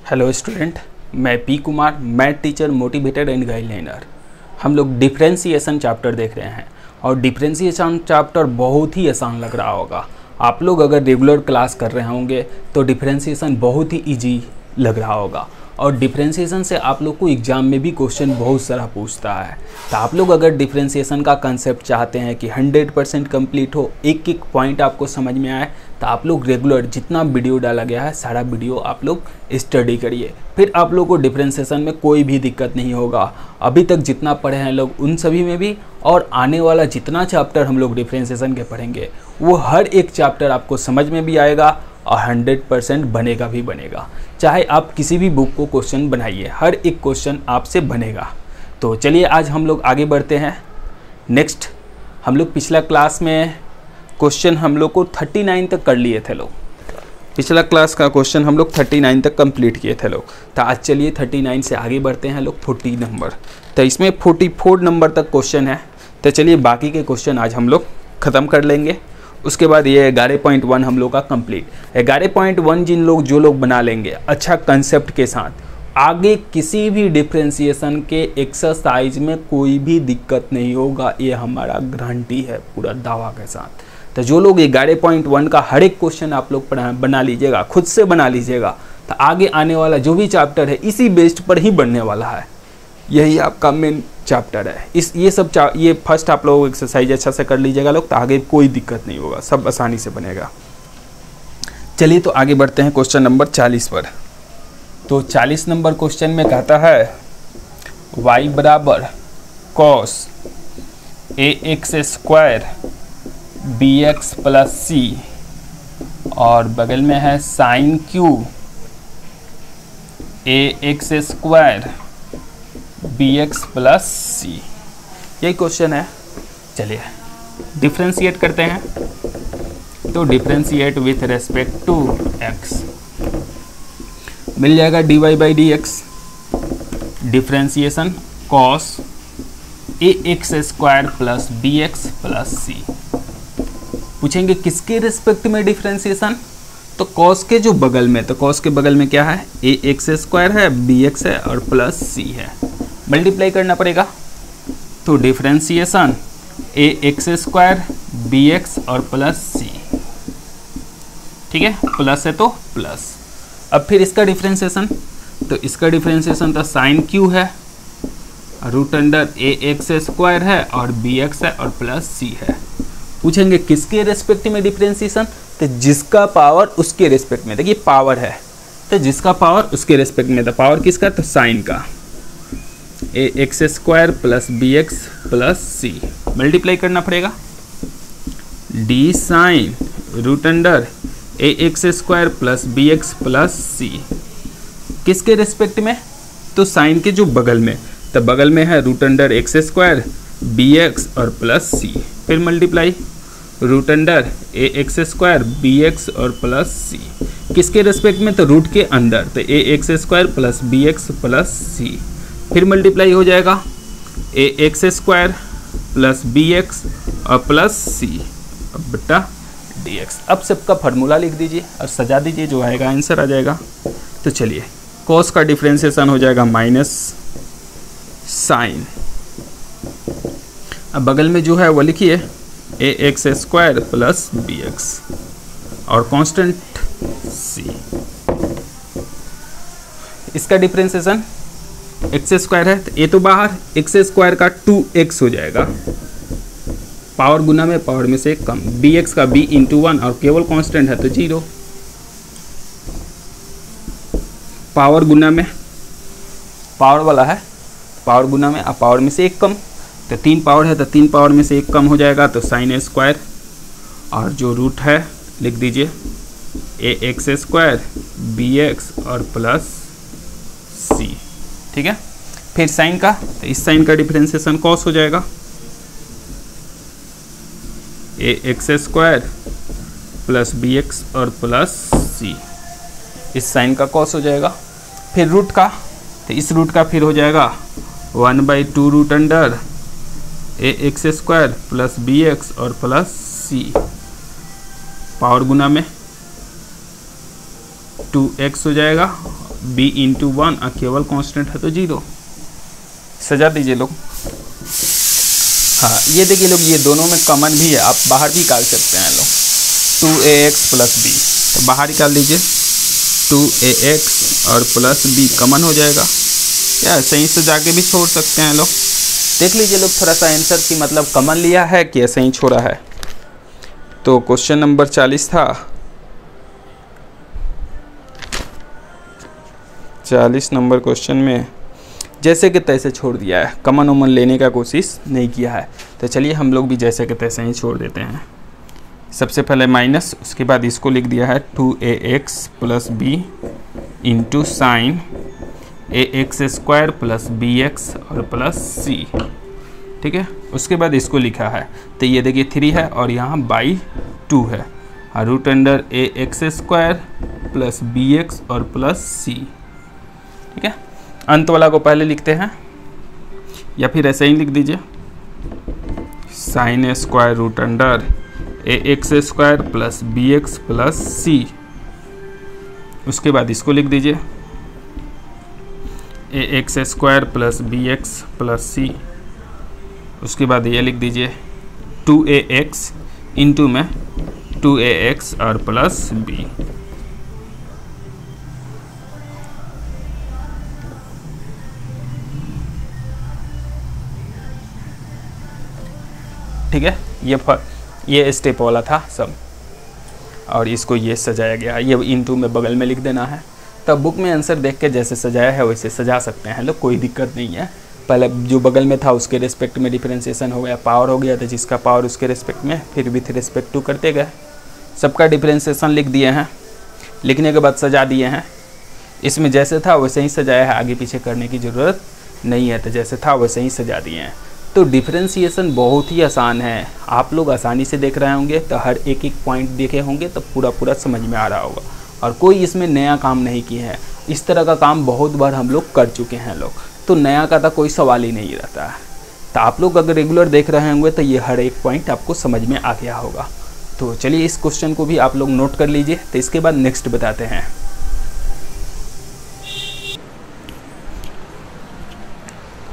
Hello student, मैं P Kumar, math teacher, motivator and guideliner. हम लोग डिफरेंशिएशन चैप्टर देख रहे हैं और डिफरेंशिएशन चैप्टर बहुत ही आसान लग रहा होगा। आप लोग अगर रेगुलर क्लास कर रहे होंगे तो डिफरेंशिएशन बहुत ही इजी लग रहा होगा और डिफरेंशिएशन से आप लोग को एग्ज़ाम में भी क्वेश्चन बहुत सारा पूछता है। तो आप लोग अगर डिफरेंशिएशन का कंसेप्ट चाहते हैं कि 100% कंप्लीट हो, एक एक पॉइंट आपको समझ में आए, तो आप लोग रेगुलर जितना वीडियो डाला गया है सारा वीडियो आप लोग स्टडी करिए। फिर आप लोग को डिफरेंशिएशन में कोई भी दिक्कत नहीं होगा। अभी तक जितना पढ़े हैं लोग उन सभी में भी, और आने वाला जितना चैप्टर हम लोग डिफरेंशिएशन के पढ़ेंगे वो हर एक चैप्टर आपको समझ में भी आएगा और 100% बनेगा भी बनेगा। चाहे आप किसी भी बुक को क्वेश्चन बनाइए, हर एक क्वेश्चन आपसे बनेगा। तो चलिए आज हम लोग आगे बढ़ते हैं। नेक्स्ट हम लोग पिछला क्लास में क्वेश्चन हम लोग को 39 तक कर लिए थे लोग। पिछला क्लास का क्वेश्चन हम लोग 39 तक कंप्लीट किए थे लोग। तो आज चलिए 39 से आगे बढ़ते हैं लोग 40 नंबर। तो इसमें 44 नंबर तक क्वेश्चन है। तो चलिए बाकी के क्वेश्चन आज हम लोग ख़त्म कर लेंगे। उसके बाद ये 11.1 हम लोग का कंप्लीट। 11.1 जो लोग बना लेंगे अच्छा कंसेप्ट के साथ, आगे किसी भी डिफरेंशिएशन के एक्सरसाइज में कोई भी दिक्कत नहीं होगा, ये हमारा गारंटी है पूरा दावा के साथ। तो जो लोग 11.1 का हर एक क्वेश्चन आप लोग बना लीजिएगा, खुद से बना लीजिएगा, तो आगे आने वाला जो भी चैप्टर है इसी बेस्ड पर ही बनने वाला है। यही आपका मेन चैप्टर है। ये फर्स्ट आप लोग एक्सरसाइज अच्छा से कर लीजिएगा लोग, तो आगे कोई दिक्कत नहीं होगा, सब आसानी से बनेगा। चलिए तो आगे बढ़ते हैं क्वेश्चन नंबर 40 पर। तो 40 नंबर क्वेश्चन में कहता है y बराबर cos ax² bx plus c और बगल में है sin q ax² bx plus c। यही क्वेश्चन है। चलिए डिफ्रेंशिएट करते हैं। तो differentiate with respect to x मिल जाएगा dy by D X. Differentiation cos ax² plus bx plus c। पूछेंगे किसके रिस्पेक्ट में डिफ्रेंशिएशन, तो cos के जो बगल में, तो cos के बगल में क्या है, ax² है, bx है और प्लस c है। मल्टीप्लाई करना पड़ेगा। तो डिफरेंशिएशन ax² bx और प्लस c, ठीक है, प्लस है तो प्लस। अब फिर इसका डिफरेंशिएशन, तो इसका डिफरेंशिएशन तो साइन q है, रूट अंडर ax² है और bx है और प्लस c है। पूछेंगे किसके रेस्पेक्ट में डिफरेंशिएशन, तो जिसका पावर उसके रेस्पेक्ट में। देखिए पावर है तो जिसका पावर उसके रेस्पेक्ट में, तो पावर किसका, तो साइन का ax² plus bx plus c। Multiply करना पड़ेगा। d sine root under ax² plus bx plus c किसके रेस्पेक्ट में, तो साइन के जो बगल में, तो बगल में है रूट अंडर x² bx और प्लस c। फिर multiply root under ax² bx और प्लस c किसके रेस्पेक्ट में, तो रूट के अंदर, तो ax² plus bx plus c। फिर मल्टीप्लाई हो जाएगा ax² प्लस bx और प्लस c बटा dx। अब सबका फार्मूला लिख दीजिए और सजा दीजिए, जो आएगा आंसर आ जाएगा। तो चलिए cos का डिफरेंशिएशन हो जाएगा माइनस साइन। अब बगल में जो है वो लिखिए ax² प्लस bx और कांस्टेंट c। इसका डिफरेंशिएशन x² है, तो ये तो बाहर, x² का 2x हो जाएगा, पावर गुना में पावर में से एक कम, bx का b इंटू 1 और केवल कांस्टेंट है तो 0, पावर गुना में पावर वाला है, पावर गुना में अब पावर में से एक कम, तो 3 पावर है तो 3 पावर में से एक कम हो जाएगा, तो sin a² और जो रूट है लिख दीजिए ax² bx और प्लस c, ठीक है। फिर साइन का, तो इस साइन का डिफरेंशिएशन cos हो जाएगा ax² प्लस bx और प्लस c, इस साइन का cos हो जाएगा। फिर रूट का, तो इस रूट का फिर हो जाएगा 1/2 root under ax² plus bx और प्लस c, पावर गुना में 2x हो जाएगा b इंटू 1 केवल कांस्टेंट है तो 0। सजा दीजिए लोग। हाँ ये देखिए लोग, ये दोनों में कॉमन भी है, आप बाहर भी निकाल सकते हैं लोग। 2ax प्लस b, तो बाहर निकाल दीजिए 2ax और प्लस b कॉमन हो जाएगा। या सही से जाके भी छोड़ सकते हैं लोग। देख लीजिए लोग, थोड़ा सा आंसर की मतलब कॉमन लिया है कि ऐसे ही छोड़ा है। तो क्वेश्चन नंबर 40 था, 40 नंबर क्वेश्चन में जैसे कि तैसे छोड़ दिया है, कॉमन उमन लेने का कोशिश नहीं किया है। तो चलिए हम लोग भी जैसे कि तैसे ही छोड़ देते हैं। सबसे पहले माइनस, उसके बाद इसको लिख दिया है 2ax plus b into sine ax square plus bx और प्लस c, ठीक है। उसके बाद इसको लिखा है, तो ये देखिए 3 है और यहाँ बाई 2 है, और root under ax square plus bx और प्लस c, ठीक है। अंत वाला को पहले लिखते हैं, या फिर ऐसे ही लिख दीजिए sine square root under ax square plus bx plus c। उसके बाद इसको लिख दीजिए ax square plus bx plus c। उसके बाद ये लिख दीजिए 2ax इंटू में 2ax और प्लस b। ठीक है, ये स्टेप वाला था सब, और इसको ये सजाया गया, ये इंटू में बगल में लिख देना है। तब बुक में आंसर देख के जैसे सजाया है वैसे सजा सकते हैं लोग, कोई दिक्कत नहीं है। पहले जो बगल में था उसके रिस्पेक्ट में डिफरेंशिएशन हो गया, पावर हो गया, तो जिसका पावर उसके रिस्पेक्ट में, फिर विथ रिस्पेक्ट टू करते गए। सबका डिफरेंशिएशन लिख दिए हैं, लिखने के बाद सजा दिए हैं। इसमें जैसे था वैसे ही सजाया है, आगे पीछे करने की ज़रूरत नहीं है, तो जैसे था वैसे ही सजा दिए हैं। तो डिफरेंशिएशन बहुत ही आसान है, आप लोग आसानी से देख रहे होंगे, तो हर एक एक पॉइंट देखे होंगे तो पूरा समझ में आ रहा होगा, और कोई इसमें नया काम नहीं किया है। इस तरह का काम बहुत बार हम लोग कर चुके हैं लोग, तो नया का तो कोई सवाल ही नहीं रहता है। तो आप लोग अगर रेगुलर देख रहे होंगे तो ये हर एक पॉइंट आपको समझ में आ गया होगा। तो चलिए इस क्वेश्चन को भी आप लोग नोट कर लीजिए, तो इसके बाद नेक्स्ट बताते हैं।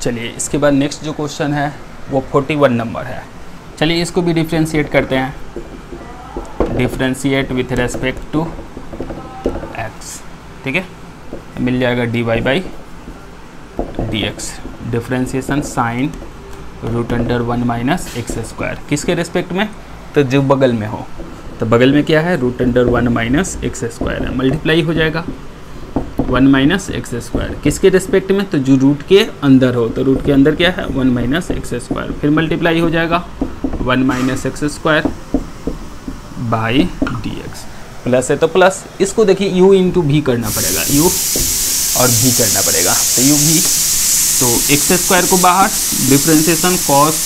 चलिए इसके बाद नेक्स्ट जो क्वेश्चन है वो 41 नंबर है। चलिए इसको भी डिफ्रेंशिएट करते हैं, differentiate with respect to x, ठीक है। मिल जाएगा dy by dx, differentiation sine root under 1 minus x square, किसके रेस्पेक्ट में, तो जो बगल में हो, तो बगल में क्या है, root under 1 minus x square है, मल्टीप्लाई हो जाएगा 1 माइनस एक्स स्क्वायर, किसके रेस्पेक्ट में, तो जो रूट के अंदर हो, तो रूट के अंदर क्या है 1 माइनस एक्स स्क्वायर, फिर मल्टीप्लाई हो जाएगा 1 minus x square by D x, plus है तो प्लस। इसको देखिए u इंटू भी करना पड़ेगा, u और भी करना पड़ेगा, तो u भी, तो एक्स स्क्वायर को बाहर, डिफ्रेंशिएशन cos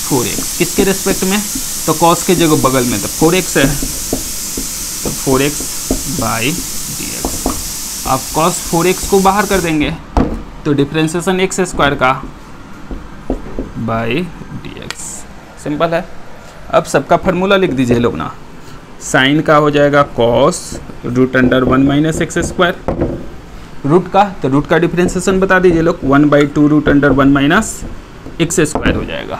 4x, किसके रेस्पेक्ट में, तो cos के जगह बगल में तो 4x है, तो 4x बाई dx। अब cos 4x को बाहर कर देंगे तो डिफ्रेंशिएशन एक्स स्क्वायर का बाई dx, सिंपल है। अब सबका फार्मूला लिख दीजिए लोग ना, साइन का हो जाएगा cos root under 1 minus x square, root का, तो रूट का डिफ्रेंशिएशन बता दीजिए लोग, 1/2 root under 1 minus x square हो जाएगा,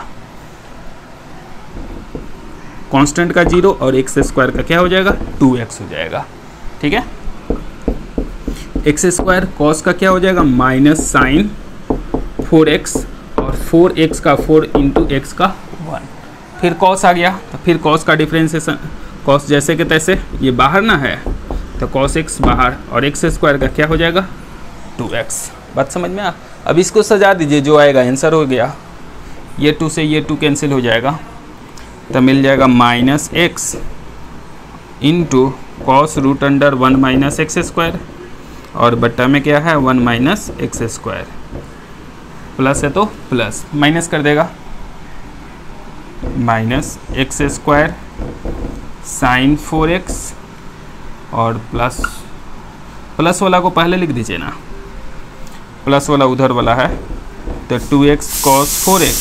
कांस्टेंट का 0 और एक्स स्क्वायर का क्या हो जाएगा 2x हो जाएगा, ठीक है। एक्स स्क्वायर कॉस का क्या हो जाएगा माइनस साइन 4x, और 4x का 4 इंटू एक्स का 1, फिर कॉस आ गया, तो फिर कॉस का डिफ्रेंशिएशन, कॉस जैसे कि तैसे, ये बाहर ना है तो कॉस x बाहर, और एक्स स्क्वायर का क्या हो जाएगा 2x। बात समझ में आ। अब इसको सजा दीजिए, जो आएगा आंसर हो गया, ये 2 से ये 2 कैंसिल हो जाएगा, तो मिल जाएगा minus x into cos root under 1 minus x square, और बट्टा में क्या है 1 माइनस एक्स स्क्वायर, प्लस है तो प्लस, माइनस कर देगा minus x square sine 4x, और प्लस, प्लस वाला को पहले लिख दीजिए ना, प्लस वाला उधर वाला है, तो 2x cos 4x,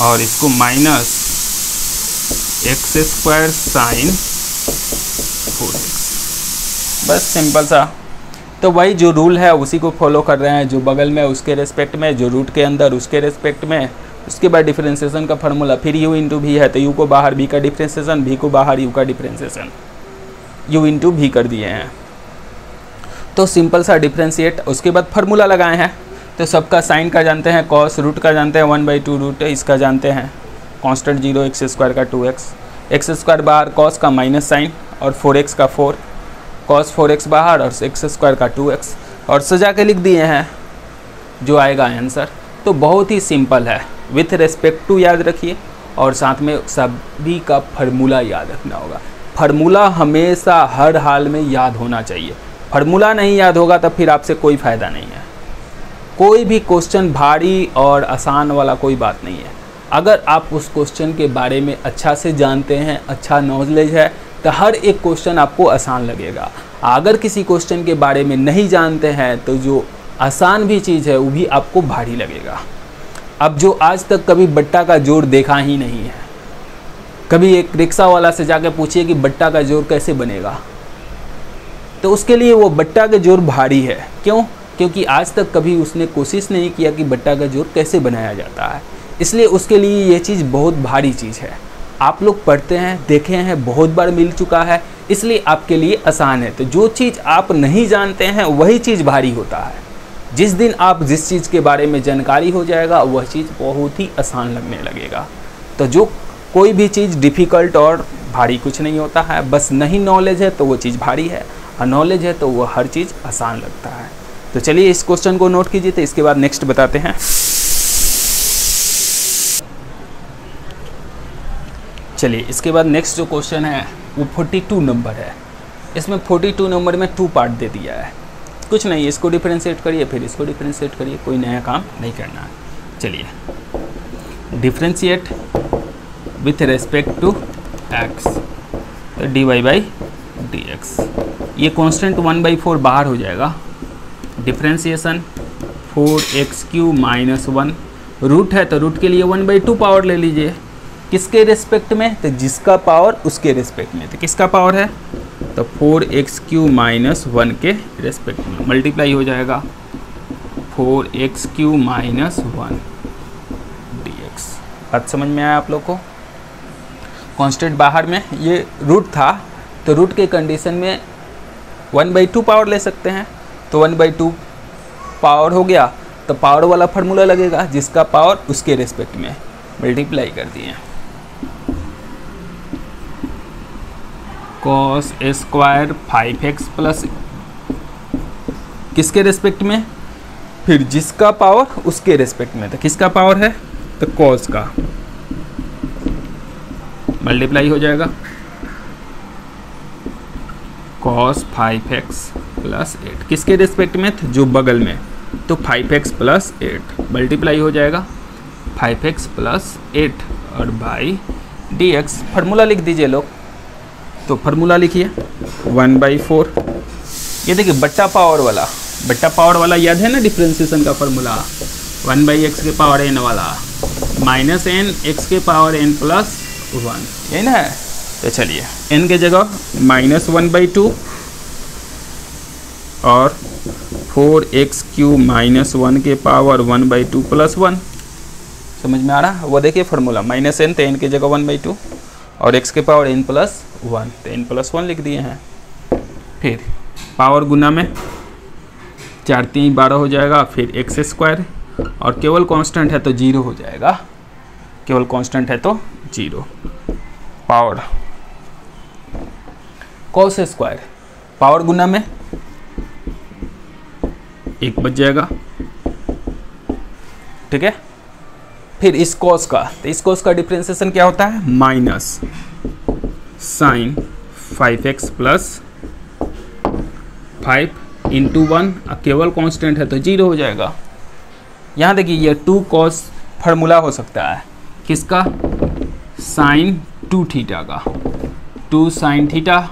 और इसको minus x square sine 4x, बस सिंपल सा। तो वही जो रूल है उसी को फॉलो कर रहे हैं, जो बगल में उसके रेस्पेक्ट में, जो रूट के अंदर उसके रेस्पेक्ट में। उसके बाद डिफ्रेंसिएशन का फार्मूला फिर u इंटू भी है, तो u को बाहर v का डिफ्रेंसिएशन, v को बाहर u का डिफ्रेंसिएशन, u इंटू भी कर दिए हैं। तो सिंपल सा डिफ्रेंशिएट, उसके बाद फार्मूला लगाए हैं। तो सबका साइन का जानते हैं, कॉस रूट का जानते हैं 1/2 रूट इसका जानते हैं, कांस्टेंट 0 एक्स स्क्वायर का 2x, एक्स स्क्वायर बाहर, कॉस का माइनस साइन और 4x का 4, कॉस 4x बाहर और एक्स स्क्वायर का 2x, और सजा के लिख दिए हैं जो आएगा आंसर। तो बहुत ही सिंपल है, विथ रेस्पेक्ट टू याद रखिए और साथ में सभी का फार्मूला याद रखना होगा। फार्मूला हमेशा हर हाल में याद होना चाहिए, फार्मूला नहीं याद होगा तब फिर आपसे कोई फ़ायदा नहीं है। कोई भी क्वेश्चन भारी और आसान वाला कोई बात नहीं है, अगर आप उस क्वेश्चन के बारे में अच्छा से जानते हैं, अच्छा नॉलेज है, तो हर एक क्वेश्चन आपको आसान लगेगा। अगर किसी क्वेश्चन के बारे में नहीं जानते हैं तो जो आसान भी चीज़ है वो भी आपको भारी लगेगा। अब जो आज तक कभी बट्टा का जोड़ देखा ही नहीं है, कभी एक रिक्शा वाला से जाकर पूछिए कि बट्टा का जोड़ कैसे बनेगा, तो उसके लिए वो बट्टा का जोड़ भारी है। क्यों? क्योंकि आज तक कभी उसने कोशिश नहीं किया कि बट्टा का जोड़ कैसे बनाया जाता है, इसलिए उसके लिए ये चीज़ बहुत भारी चीज़ है। आप लोग पढ़ते हैं, देखे हैं, बहुत बार मिल चुका है, इसलिए आपके लिए आसान है। तो जो चीज़ आप नहीं जानते हैं वही चीज़ भारी होता है। जिस दिन आप जिस चीज़ के बारे में जानकारी हो जाएगा वह चीज़ बहुत ही आसान लगने लगेगा। तो जो कोई भी चीज़ डिफ़िकल्ट और भारी कुछ नहीं होता है, बस नहीं नॉलेज है तो वो चीज़ भारी है, और नॉलेज है तो वो हर चीज़ आसान लगता है। तो चलिए इस क्वेश्चन को नोट कीजिए, तो इसके बाद नेक्स्ट बताते हैं। चलिए इसके बाद नेक्स्ट जो क्वेश्चन है वो 42 नंबर है। इसमें 42 नंबर में 2 पार्ट दे दिया है, कुछ नहीं, इसको डिफरेंशिएट करिए फिर इसको डिफरेंशिएट करिए, कोई नया काम नहीं करना है। चलिए differentiate with respect to x, तो dy/dx, ये कांस्टेंट 1/4 बाहर हो जाएगा, डिफरेंशिएशन 4x³ - 1, रूट है तो रूट के लिए 1/2 पावर ले लीजिए, किसके रेस्पेक्ट में, तो जिसका पावर उसके रेस्पेक्ट में। तो किसका पावर है, तो 4x³ - 1 के रेस्पेक्ट में मल्टीप्लाई हो जाएगा 4x³ - 1 dx। बात समझ में आया आप लोग को? कांस्टेंट बाहर में ये रूट था, तो रूट के कंडीशन में 1/2 पावर ले सकते हैं, तो 1/2 पावर हो गया, तो पावर वाला फार्मूला लगेगा, जिसका पावर उसके रेस्पेक्ट में मल्टीप्लाई कर दिए। cos स्क्वायर 5x प्लस किसके रेस्पेक्ट में, फिर जिसका पावर उसके रेस्पेक्ट में, तो किसका पावर है, तो cos का मल्टीप्लाई हो जाएगा cos 5x प्लस 8, किसके रेस्पेक्ट में, जो बगल में, तो 5x प्लस 8 मल्टीप्लाई हो जाएगा 5x प्लस 8 और बाई dx। फार्मूला लिख दीजिए लोग, तो फार्मूला लिखिए 1/4, ये देखिए बट्टा पावर वाला याद है ना, डिफरेंशिएशन का फार्मूला 1/x के पावर n वाला माइनस n x के पावर n प्लस 1, यही ना है। तो चलिए n के जगह -1/2 और 4x³ - 1 के पावर 1/2 प्लस 1, समझ में आ रहा है? वो देखिए फार्मूला -n, तो n की जगह 1/2 और x के पावर n प्लस 1, तो n प्लस 1 लिख दिए हैं। फिर पावर गुना में 4 × 3 = 12 हो जाएगा, फिर x स्क्वायर, और केवल कांस्टेंट है तो 0 हो जाएगा, केवल कांस्टेंट है तो 0। पावर cos स्क्वायर, पावर गुना में 1 बच जाएगा, ठीक है। फिर इस cos का, तो इस cos का डिफरेंशिएशन क्या होता है, माइनस साइन 5x प्लस 5 × 1, केवल कांस्टेंट है तो 0 हो जाएगा। यहाँ देखिए ये 2 cos फार्मूला हो सकता है, किसका, साइन 2 थीटा का, 2 sin theta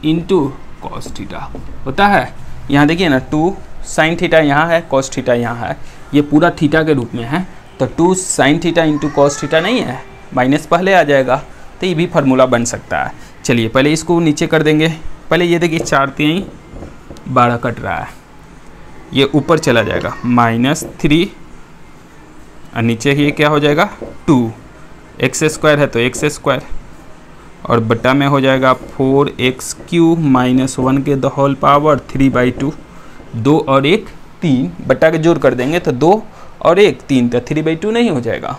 into cos theta होता है। यहाँ देखिए ना, 2 sin थीटा यहाँ है, cos थीटा यहाँ है, ये पूरा थीटा के रूप में है, तो 2 sin theta into cos theta नहीं है, माइनस पहले आ जाएगा, तो ये भी फार्मूला बन सकता है। चलिए पहले इसको नीचे कर देंगे, पहले ये देखिए 4 × 3 12 कट रहा है, ये ऊपर चला जाएगा -3 और नीचे ये क्या हो जाएगा 2, एक्स स्क्वायर है तो एक्स स्क्वायर और बटा में हो जाएगा 4x³ -1 के द होल पावर 3/2, 2 और 1 3, बटा के जोड़ कर देंगे तो 2 और 1 3, तो 3/2 नहीं हो जाएगा।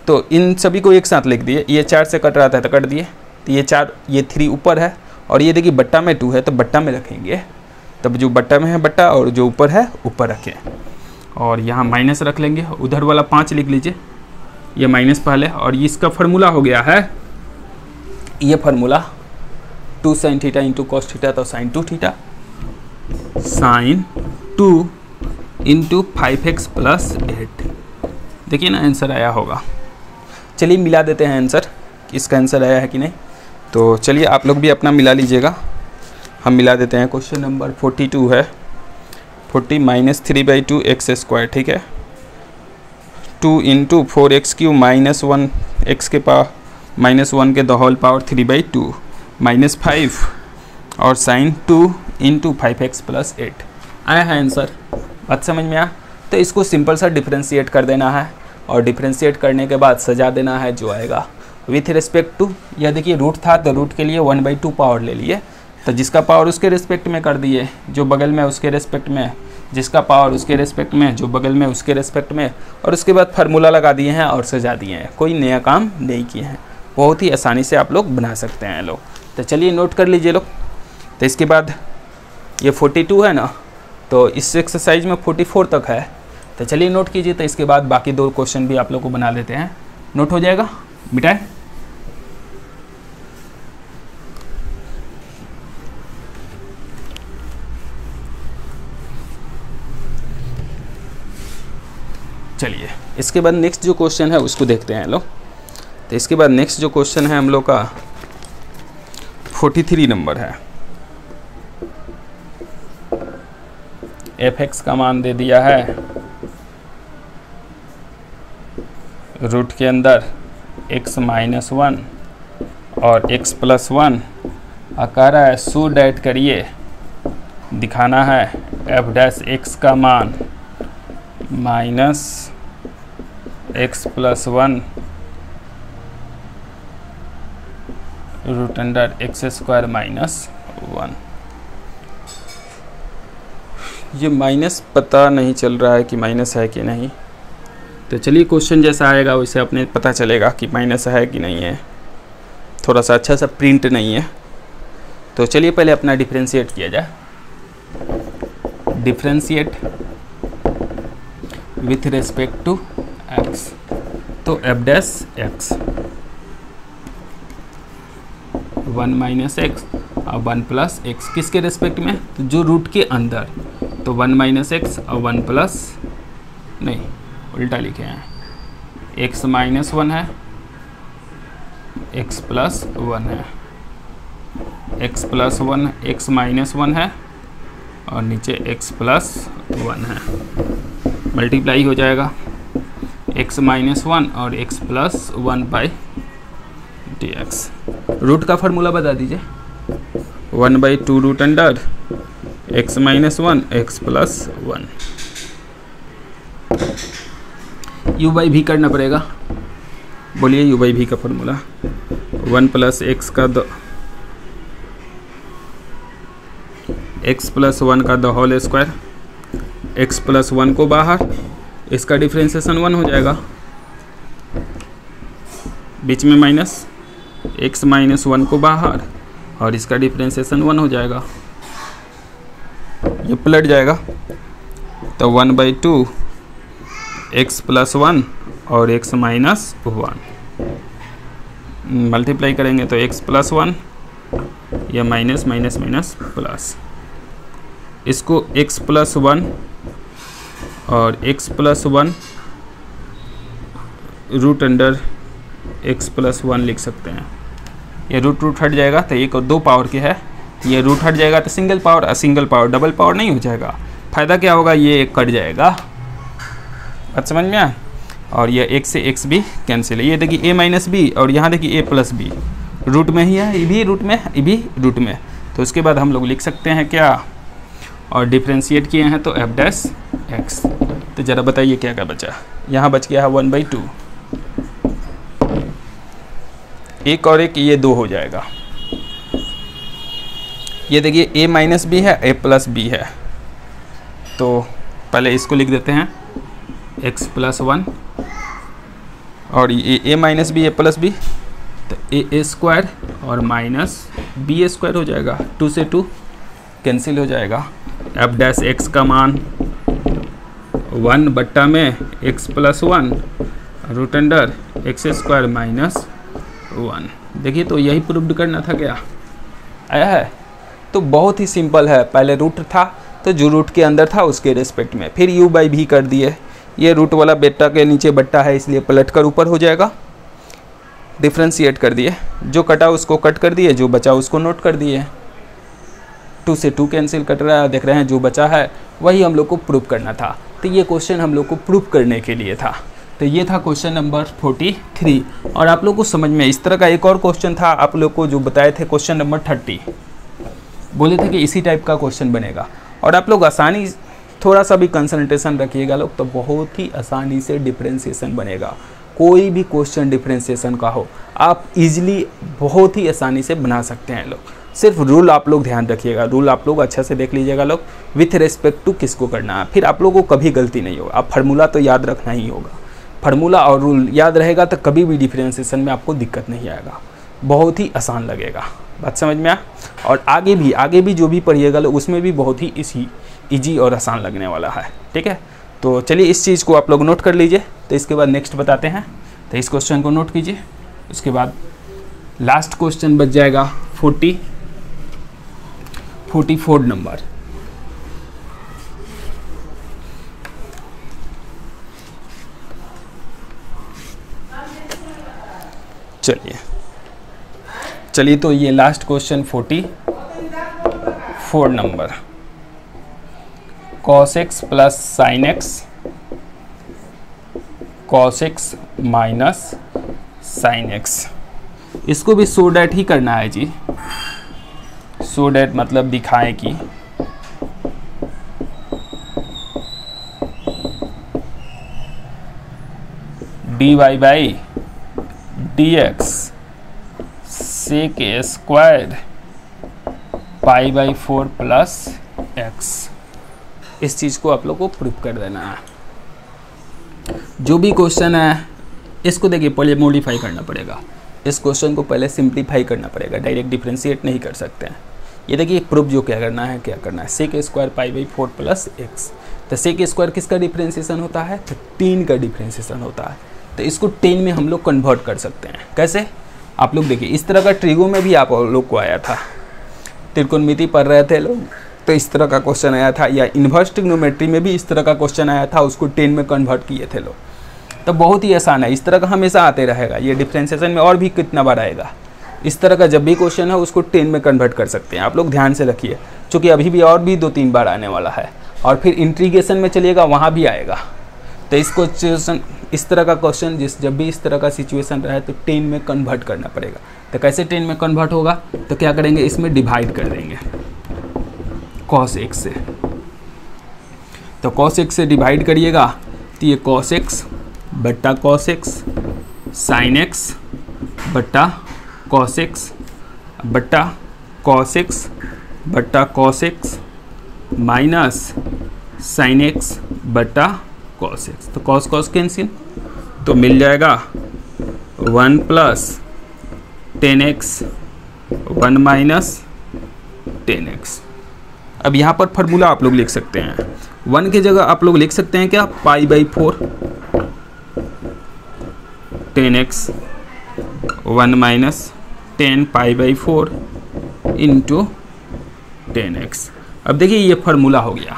तो इन सभी को एक साथ लिख दिए, ये 4 से कट रहा था तो कट दिए, तो ये 4 ये 3 ऊपर है और ये देखिए बट्टा में 2 है तो बट्टा में रखेंगे, तब जो बट्टा में है बट्टा और जो ऊपर है ऊपर रखें और यहाँ माइनस रख लेंगे, उधर वाला 5 लिख लीजिए, ये माइनस पहले और इसका फार्मूला हो गया है, ये formula 2 sin theta into cos theta तो sin 2 theta, sin 2 into 5x + 8। देखिए ना आंसर आया होगा। चलिए मिला देते हैं आंसर, इसका आंसर आया है कि नहीं, तो चलिए आप लोग भी अपना मिला लीजिएगा। हम मिला देते हैं, क्वेश्चन नंबर 42 है, 40 -3/2 x², ठीक है, 2 इंटू 4x³ -1 x के पावर -1 के द होल पावर 3/2 -5 और sin 2 इंटू 5x + 8 आया है आंसर। बात समझ में आया? तो इसको सिंपल सा डिफ्रेंशिएट कर देना है और डिफ्रेंशिएट करने के बाद सजा देना है जो आएगा विथ रिस्पेक्ट टू, यह देखिए रूट था तो रूट के लिए 1/2 पावर ले लिए, तो जिसका पावर उसके रिस्पेक्ट में कर दिए, जो बगल में उसके रिस्पेक्ट में, जिसका पावर उसके रिस्पेक्ट में, जो बगल में उसके रिस्पेक्ट में, और उसके बाद फार्मूला लगा दिए हैं और सजा दिए हैं, कोई नया काम नहीं किए हैं, बहुत ही आसानी से आप लोग बना सकते हैं लोग। तो चलिए नोट कर लीजिए लोग। तो इसके बाद ये 42 है ना, तो इस एक्सरसाइज में 44 तक है, तो चलिए नोट कीजिए। तो इसके बाद बाकी 2 क्वेश्चन भी आप लोग को बना लेते हैं, नोट हो जाएगा, मिटाएं। चलिए इसके बाद नेक्स्ट जो क्वेश्चन है उसको देखते हैं लोग। तो इसके बाद नेक्स्ट जो क्वेश्चन है हम लोग का 43 नंबर है। f(x) का मान दे दिया है रूट के अंदर x -1 और x + 1 कह रहा है सो डैट करिए, दिखाना है f' का मान -x + 1 रूट अंडर x² -1। ये माइनस पता नहीं चल रहा है कि माइनस है कि नहीं, तो चलिए क्वेश्चन जैसा आएगा वैसे अपने पता चलेगा कि माइनस है कि नहीं है, थोड़ा सा अच्छा सा प्रिंट नहीं है। तो चलिए पहले अपना डिफरेंशिएट किया जाए, differentiate with respect to x, तो f' 1 - x और 1 + x किसके रिस्पेक्ट में, तो जो रूट के अंदर, तो 1 - x और 1 प्लस नहीं उल्टा लिखे हैं, x -1 है, x + 1 है, x + 1 x -1 है और नीचे x + 1 है, मल्टीप्लाई हो जाएगा x -1 और x + 1/dx। रूट का फार्मूला बता दीजिए, 1/2 root under x -1 x + 1, u/v करना पड़ेगा। बोलिए u/v का फार्मूला 1 + x का x + 1 का द होल स्क्वायर, x + 1 को बाहर, इसका डिफ्रेंशिएशन 1 हो जाएगा, बीच में माइनस, x -1 को बाहर और इसका डिफ्रेंशिएशन 1 हो जाएगा, ये पलट जाएगा, तो 1/2 x + 1 और x -1 मल्टीप्लाई करेंगे तो x + 1, या माइनस माइनस माइनस प्लस, इसको x + 1 और x + 1 रूट अंडर x + 1 लिख सकते हैं। ये रूट हट जाएगा तो एक और 2 पावर के है, ये रूट हट जाएगा तो सिंगल पावर, और सिंगल पावर डबल पावर नहीं हो जाएगा। फ़ायदा क्या होगा, ये एक कट जाएगा, बात समझ में आया। और ये x से x भी कैंसिल है, ये देखिए a - b और यहाँ देखिए a + b रूट में ही है, ये भी रूट में, ये भी रूट में। तो उसके बाद हम लोग लिख सकते हैं क्या, और डिफ्रेंशिएट किए हैं तो एफ डैश एक्स। तो ज़रा बताइए क्या क्या बचा। यहाँ बच गया है 1/2, एक और एक ये 2 हो जाएगा। ये देखिए a माइनस बी है, a प्लस बी है, तो पहले इसको लिख देते हैं x प्लस 1 और ये a minus b a plus b, तो a स्क्वायर और माइनस b स्क्वायर हो जाएगा, 2 से 2 कैंसिल हो जाएगा। f डैश x का मान 1 बट्टा में x plus 1 root under x square minus 1। देखिए तो यही प्रूव्ड करना था, क्या आया है। तो बहुत ही सिंपल है, पहले रूट था तो जो रूट के अंदर था उसके रिस्पेक्ट में, फिर u बाई भी कर दिए, ये रूट वाला बेटा के नीचे बट्टा है इसलिए पलट कर ऊपर हो जाएगा, डिफ्रेंशिएट कर दिए, जो कटा उसको कट कर दिए, जो बचा उसको नोट कर दिए, 2 से 2 कैंसिल कट रहा है, देख रहे हैं जो बचा है वही हम लोग को प्रूव करना था। तो ये क्वेश्चन हम लोग को प्रूव करने के लिए था। तो ये था क्वेश्चन नंबर 43। और आप लोग को समझ में इस तरह का एक और क्वेश्चन था आप लोग को जो बताए थे, क्वेश्चन नंबर 30, बोले थे कि इसी टाइप का क्वेश्चन बनेगा। और आप लोग आसानी थोड़ा सा भी कंसंट्रेशन रखिएगा लोग, तो बहुत ही आसानी से डिफरेंशिएशन बनेगा। कोई भी क्वेश्चन डिफरेंशिएशन का हो आप इजीली बहुत ही आसानी से बना सकते हैं लोग। सिर्फ रूल आप लोग ध्यान रखिएगा, रूल आप लोग अच्छा से देख लीजिएगा लोग, विथ रिस्पेक्ट टू किसको करना है, फिर आप लोगों को कभी गलती नहीं होगा। आप फार्मूला तो याद रखना ही होगा, फार्मूला और रूल याद रहेगा तो कभी भी डिफरेंशिएशन में आपको दिक्कत नहीं आएगा, बहुत ही आसान लगेगा। बात समझ में आया। और आगे भी जो भी पढ़िएगा लोग उसमें भी बहुत ही ईजी और आसान लगने वाला है, ठीक है। तो चलिए इस चीज़ को आप लोग नोट कर लीजिए, तो इसके बाद नेक्स्ट बताते हैं। तो इस क्वेश्चन को नोट कीजिए, उसके बाद लास्ट क्वेश्चन बच जाएगा 44 नंबर। चलिए तो ये last question 44 number, cos x plus sine x cos x minus sine x. इसको भी सो डैट ही करना है जी, सो डैट मतलब दिखाएं कि dy by dx sec square pi by 4 plus x. इस चीज़ को आप लोग को प्रूफ कर देना है। जो भी क्वेश्चन है इसको देखिए पहले मॉडिफाई करना पड़ेगा, इस क्वेश्चन को पहले सिंप्लीफाई करना पड़ेगा, डायरेक्ट डिफरेंशिएट नहीं कर सकते हैं। ये देखिए प्रूफ जो क्या करना है sec square pi by 4 plus x. तो सेक स्क्वायर किसका डिफरेंशिएशन होता है, तो 10 का डिफरेंशिएशन होता है। तो इसको 10 में हम लोग कन्वर्ट कर सकते हैं। कैसे, आप लोग देखिए इस तरह का ट्रिगो में भी आप लोग को आया था, त्रिकोणमिति पढ़ रहे थे लोग तो इस तरह का क्वेश्चन आया था, या इन्वर्स ट्रिग्नोमेट्री में भी इस तरह का क्वेश्चन आया था, उसको 10 में कन्वर्ट किए थे लोग। तो बहुत ही आसान है, इस तरह का हमेशा आते रहेगा। ये डिफरेंशिएशन में और भी कितना बार आएगा, इस तरह का जब भी क्वेश्चन है उसको 10 में कन्वर्ट कर सकते हैं। आप लोग ध्यान से रखिए, क्योंकि अभी भी और भी 2-3 बार आने वाला है, और फिर इंटीग्रेशन में चलिएगा वहाँ भी आएगा। तो इस क्वेश्चन इस तरह का क्वेश्चन जब भी इस तरह का सिचुएशन रहे तो 10 में कन्वर्ट करना पड़ेगा। तो कैसे 10 में कन्वर्ट होगा, तो क्या करेंगे, इसमें डिवाइड कर देंगे cos x से। तो cos x से डिवाइड करिएगा तो ये cos x बट्टा cos x sin x बट्टा cos x बट्टा cos x बट्टा cos x minus sin x बट्टा cos x। तो cos cos कैंसिल, तो मिल जाएगा 1 प्लस 10x 1 माइनस 10x। अब यहाँ पर फार्मूला आप लोग लिख सकते हैं, 1 की जगह आप लोग लिख सकते हैं क्या, पाई by 4 10x 1 minus 10 pi by 4 into 10x। अब देखिए ये फार्मूला हो गया,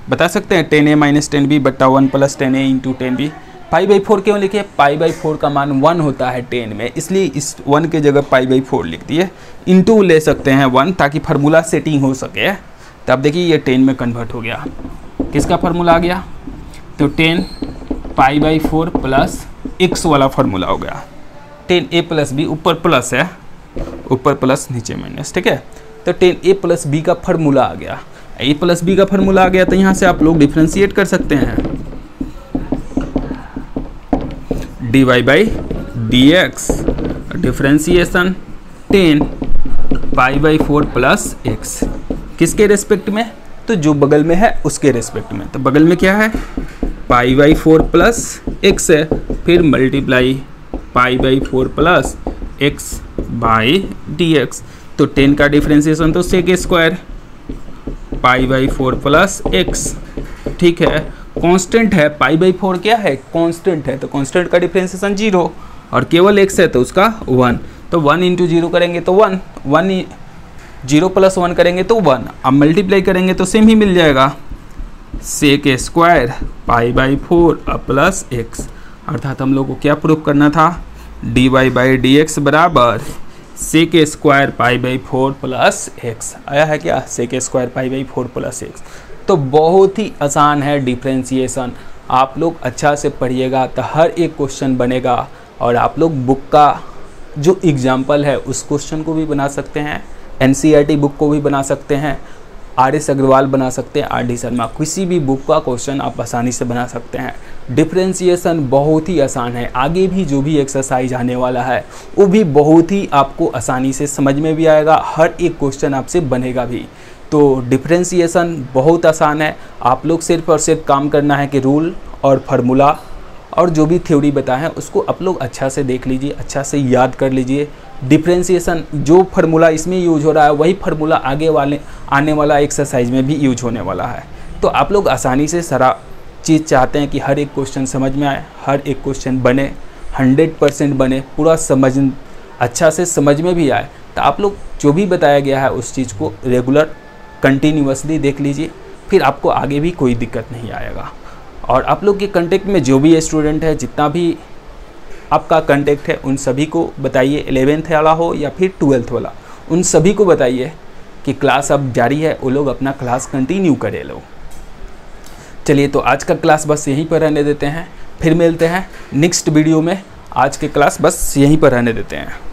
बता सकते हैं 10a माइनस 10b बट्टा 1 plus 10a into 10b। Pi by 4 क्यों लिखे, पाई बाई 4 का मान 1 होता है 10 में, इसलिए इस 1 के जगह पाई बाई 4 लिख दिए, इंटू ले सकते हैं 1 ताकि फार्मूला सेटिंग हो सके। तो अब देखिए ये 10 में कन्वर्ट हो गया, किसका फार्मूला आ गया, तो 10 पाई बाई 4 प्लस x वाला फार्मूला हो गया, 10a प्लस b, ऊपर प्लस है, ऊपर प्लस नीचे माइनस, ठीक है। तो 10a प्लस b का फार्मूला आ गया। ए प्लस बी का फॉर्मूला आ गया, तो यहाँ से आप लोग डिफ्रेंशिएट कर सकते हैं। dy by D X, differentiation 10 pi by 4 plus x, किसके रेस्पेक्ट में? तो जो बगल में है उसके रेस्पेक्ट में। तो बगल में क्या है? पाई बाई 4 प्लस एक्स है, फिर multiply pi by 4 plus x by D x. तो 10 का डिफ्रेंशिएशन तो sec square pi by 4 plus x, ठीक है। कांस्टेंट है, पाई बाई 4 क्या है? कांस्टेंट है, तो कांस्टेंट का डिफ्रेंशिएशन 0 और केवल एक्स है तो उसका 1। तो 1 इंटू 0 करेंगे तो 1, 0 प्लस 1 करेंगे तो 1। अब मल्टीप्लाई करेंगे तो सेम ही मिल जाएगा, sec square pi by 4 plus x. अर्थात हम लोग को क्या प्रूफ करना था? D Y by D X बराबर sec square pi by 4 plus x. आया है क्या? Sec square pi by 4 plus x. तो बहुत ही आसान है डिफ्रेंशिएशन, आप लोग अच्छा से पढ़िएगा तो हर एक क्वेश्चन बनेगा। और आप लोग बुक का जो एग्जाम्पल है उस क्वेश्चन को भी बना सकते हैं, NCERT बुक को भी बना सकते हैं, RS अग्रवाल बना सकते हैं, RD शर्मा, किसी भी बुक का क्वेश्चन आप आसानी से बना सकते हैं। डिफ्रेंशिएशन बहुत ही आसान है, आगे भी जो भी एक्सरसाइज आने वाला है वो भी बहुत ही आपको आसानी से समझ में भी आएगा, हर एक क्वेश्चन आपसे बनेगा भी। तो डिफ्रेंशिएशन बहुत आसान है, आप लोग सिर्फ और सिर्फ काम करना है कि रूल और फार्मूला और जो भी थ्योरी बताए हैं उसको आप लोग अच्छा से देख लीजिए, अच्छा से याद कर लीजिए। डिफ्रेंशिएशन जो फार्मूला इसमें यूज हो रहा है वही फार्मूला आने वाला एक्सरसाइज में भी यूज होने वाला है। तो आप लोग आसानी से सारा चीज़ चाहते हैं कि हर एक क्वेश्चन समझ में आए, हर एक क्वेश्चन बने, 100% बने, पूरा अच्छा से समझ में भी आए। तो आप लोग जो भी बताया गया है उस चीज़ को रेगुलर कंटिन्यूअसली देख लीजिए, फिर आपको आगे भी कोई दिक्कत नहीं आएगा। और आप लोग के कांटेक्ट में जो भी स्टूडेंट है, जितना भी आपका कांटेक्ट है, उन सभी को बताइए, 11th वाला हो या फिर 12th वाला, उन सभी को बताइए कि क्लास अब जारी है, वो लोग अपना क्लास कंटिन्यू करें लोग। चलिए, तो आज का क्लास बस यहीं पर रहने देते हैं, फिर मिलते हैं नेक्स्ट वीडियो में। आज के क्लास बस यहीं पर रहने देते हैं।